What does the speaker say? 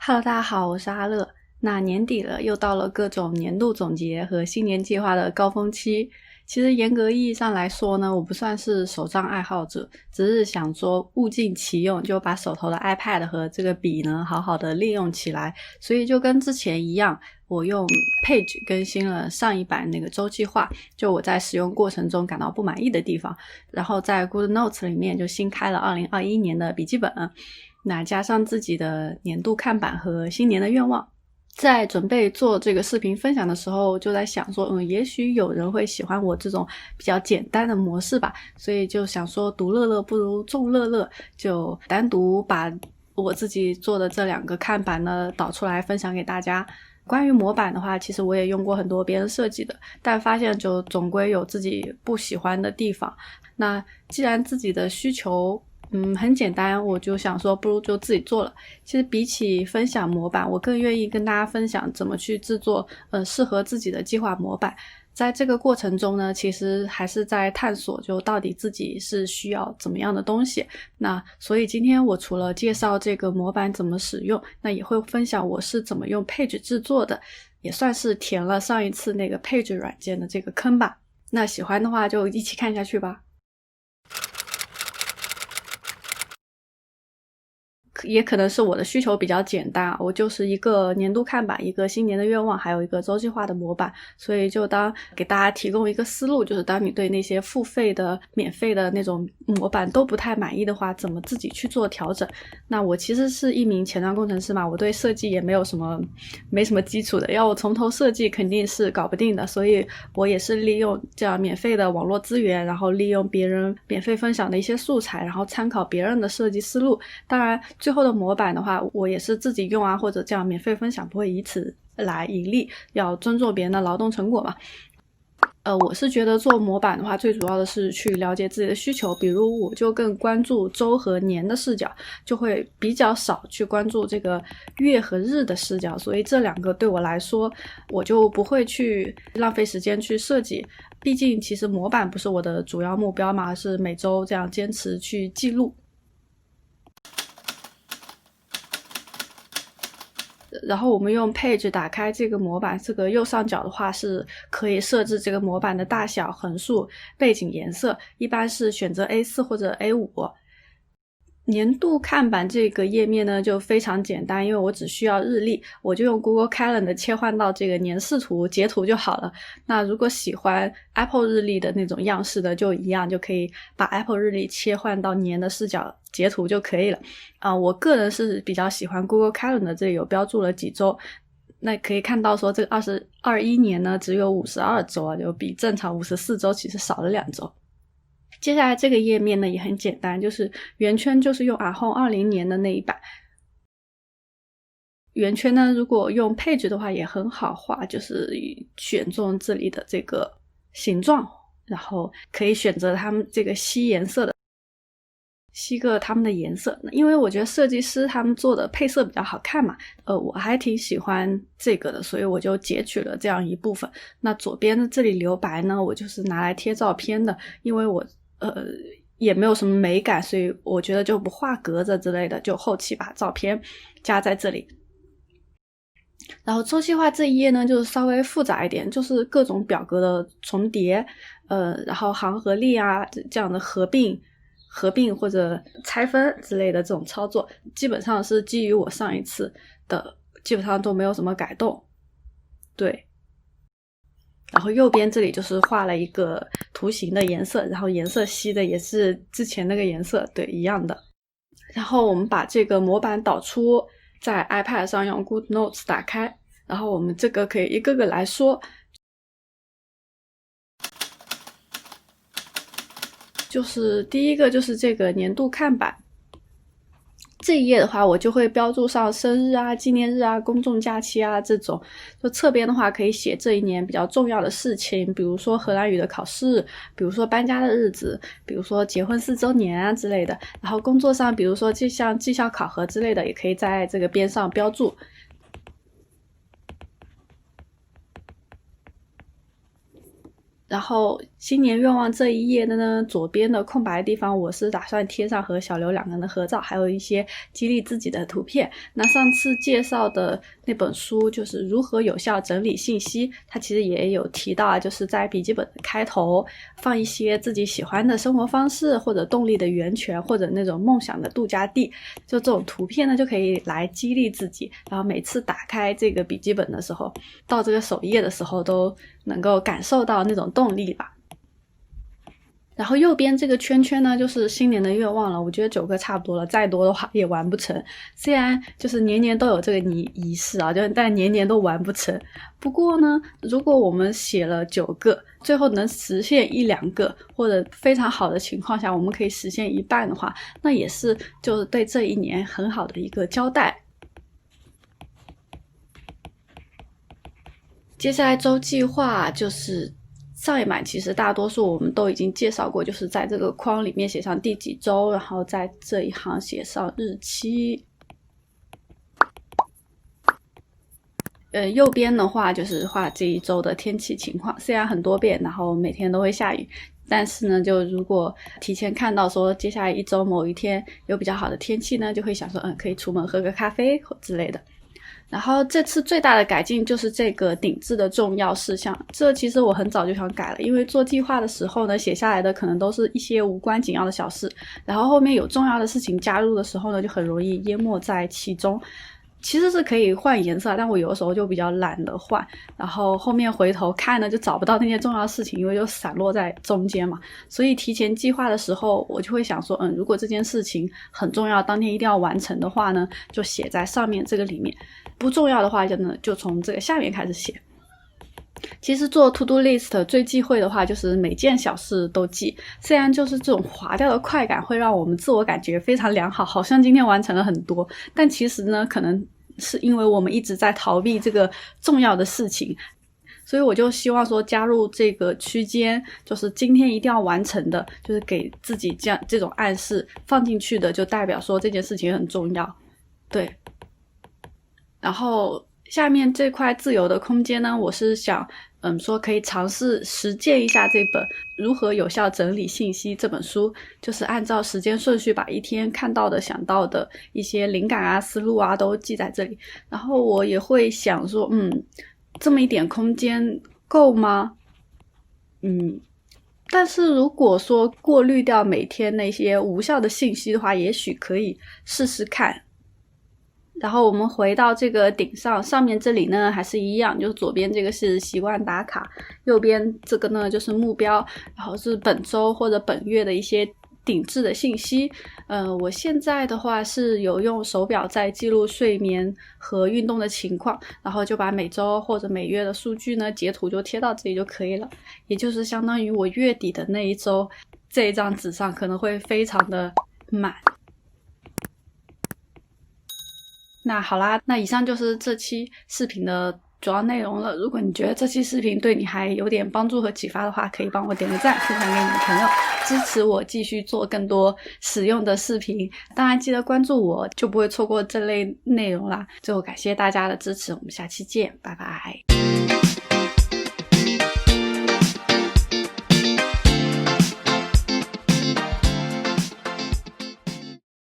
Hello，大家好，我是阿乐。那年底了，又到了各种年度总结和新年计划的高峰期。其实严格意义上来说呢，我不算是手账爱好者，只是想说物尽其用，就把手头的 iPad 和这个笔呢好好的利用起来。所以就跟之前一样，我用 Page 更新了上一版那个周计划，就我在使用过程中感到不满意的地方。然后在 GoodNotes 里面就新开了2021年的笔记本，那加上自己的年度看板和新年的愿望。在准备做这个视频分享的时候，就在想说也许有人会喜欢我这种比较简单的模式吧，所以就想说独乐乐不如众乐乐，就单独把我自己做的这2个看板呢导出来分享给大家。关于模板的话，其实我也用过很多别人设计的，但发现就总归有自己不喜欢的地方。那既然自己的需求很简单，我就想说不如就自己做了。其实比起分享模板，我更愿意跟大家分享怎么去制作适合自己的计划模板。在这个过程中呢，其实还是在探索就到底自己是需要怎么样的东西。那所以今天我除了介绍这个模板怎么使用，那也会分享我是怎么用 Page 制作的，也算是填了上一次那个 Page 软件的这个坑吧。那喜欢的话就一起看下去吧。也可能是我的需求比较简单，我就是一个年度看板，一个新年的愿望，还有一个周计划的模板，所以就当给大家提供一个思路，就是当你对那些付费的免费的那种模板都不太满意的话，怎么自己去做调整。那我其实是一名前端工程师嘛，我对设计也没什么基础的，要我从头设计肯定是搞不定的，所以我也是利用这样免费的网络资源，然后利用别人免费分享的一些素材，然后参考别人的设计思路。当然最后的模板的话，我也是自己用啊，或者这样免费分享，不会以此来盈利，要尊重别人的劳动成果嘛。我是觉得做模板的话，最主要的是去了解自己的需求，比如我就更关注周和年的视角，就会比较少去关注这个月和日的视角，所以这2个对我来说，我就不会去浪费时间去设计。毕竟其实模板不是我的主要目标嘛，而是每周这样坚持去记录。然后我们用 Page 打开这个模板，这个右上角的话是可以设置这个模板的大小、横竖、背景颜色，一般是选择 A4 或者 A5。年度看板这个页面呢就非常简单，因为我只需要日历，我就用 Google Calendar 切换到这个年视图截图就好了。那如果喜欢 Apple 日历的那种样式的，就一样，就可以把 Apple 日历切换到年的视角截图就可以了。我个人是比较喜欢 Google Calendar， 这里有标注了几周。那可以看到说这个2021年呢只有52周啊，就比正常54周其实少了2周。接下来这个页面呢也很简单，就是圆圈就是用 2020年的那一版。圆圈呢如果用 Page 的话也很好画，就是选中这里的这个形状，然后可以选择它们这个吸个它们的颜色。因为我觉得设计师他们做的配色比较好看嘛，我还挺喜欢这个的，所以我就截取了这样一部分。那左边的这里留白呢，我就是拿来贴照片的，因为我也没有什么美感，所以我觉得就不画格子之类的，就后期把照片加在这里。然后周计划这一页呢就是稍微复杂一点，就是各种表格的重叠，然后行和列啊这样的合并或者拆分之类的这种操作，基本上是基于我上一次的，基本上都没有什么改动。对。然后右边这里就是画了一个图形的颜色，然后颜色吸的也是之前那个颜色，对，一样的。然后我们把这个模板导出，在 iPad 上用 GoodNotes 打开，然后我们这个可以一个个来说。就是第一个就是这个年度看板。这一页的话我就会标注上生日啊、纪念日啊、公众假期啊这种。就侧边的话可以写这一年比较重要的事情，比如说荷兰语的考试，比如说搬家的日子，比如说结婚4周年啊之类的。然后工作上比如说像绩效考核之类的也可以在这个边上标注。然后新年愿望这一页的呢，左边的空白的地方我是打算贴上和小刘2个人的合照，还有一些激励自己的图片。那上次介绍的那本书就是如何有效整理信息，它其实也有提到啊，就是在笔记本的开头放一些自己喜欢的生活方式，或者动力的源泉，或者那种梦想的度假地，就这种图片呢就可以来激励自己，然后每次打开这个笔记本的时候，到这个首页的时候都能够感受到那种动力吧。然后右边这个圈圈呢就是新年的愿望了，我觉得9个差不多了，再多的话也完不成。虽然就是年年都有这个仪式啊，但年年都完不成。不过呢，如果我们写了9个，最后能实现1、2个，或者非常好的情况下我们可以实现一半的话，那也是就是对这一年很好的一个交代。接下来周计划就是上一版其实大多数我们都已经介绍过，就是在这个框里面写上第几周，然后在这一行写上日期。右边的话就是画这一周的天气情况，虽然很多遍，然后每天都会下雨，但是呢，就如果提前看到说接下来一周某一天有比较好的天气呢，就会想说可以出门喝个咖啡之类的。然后这次最大的改进就是这个顶置的重要事项，这其实我很早就想改了，因为做计划的时候呢，写下来的可能都是一些无关紧要的小事，然后后面有重要的事情加入的时候呢，就很容易淹没在其中。其实是可以换颜色，但我有的时候就比较懒得换，然后后面回头看呢就找不到那些重要的事情，因为就散落在中间嘛。所以提前计划的时候我就会想说如果这件事情很重要，当天一定要完成的话呢，就写在上面这个里面，不重要的话就从这个下面开始写。其实做 to do list 最忌讳的话就是每件小事都记，虽然就是这种划掉的快感会让我们自我感觉非常良好，好像今天完成了很多，但其实呢可能是因为我们一直在逃避这个重要的事情，所以我就希望说加入这个区间，就是今天一定要完成的，就是给自己这种暗示放进去的，就代表说这件事情很重要。对，然后下面这块自由的空间呢，我是想说可以尝试实践一下这本如何有效整理信息这本书，就是按照时间顺序把一天看到的想到的一些灵感啊思路啊都记在这里。然后我也会想说这么一点空间够吗？但是如果说过滤掉每天那些无效的信息的话，也许可以试试看。然后我们回到这个顶上面这里呢还是一样，就是左边这个是习惯打卡，右边这个呢就是目标，然后是本周或者本月的一些顶置的信息。我现在的话是有用手表在记录睡眠和运动的情况，然后就把每周或者每月的数据呢截图就贴到这里就可以了，也就是相当于我月底的那一周这一张纸上可能会非常的满。那好啦，那以上就是这期视频的主要内容了。如果你觉得这期视频对你还有点帮助和启发的话，可以帮我点个赞，分享给你的朋友，支持我继续做更多实用的视频。当然记得关注我，就不会错过这类内容啦。最后感谢大家的支持，我们下期见，拜拜。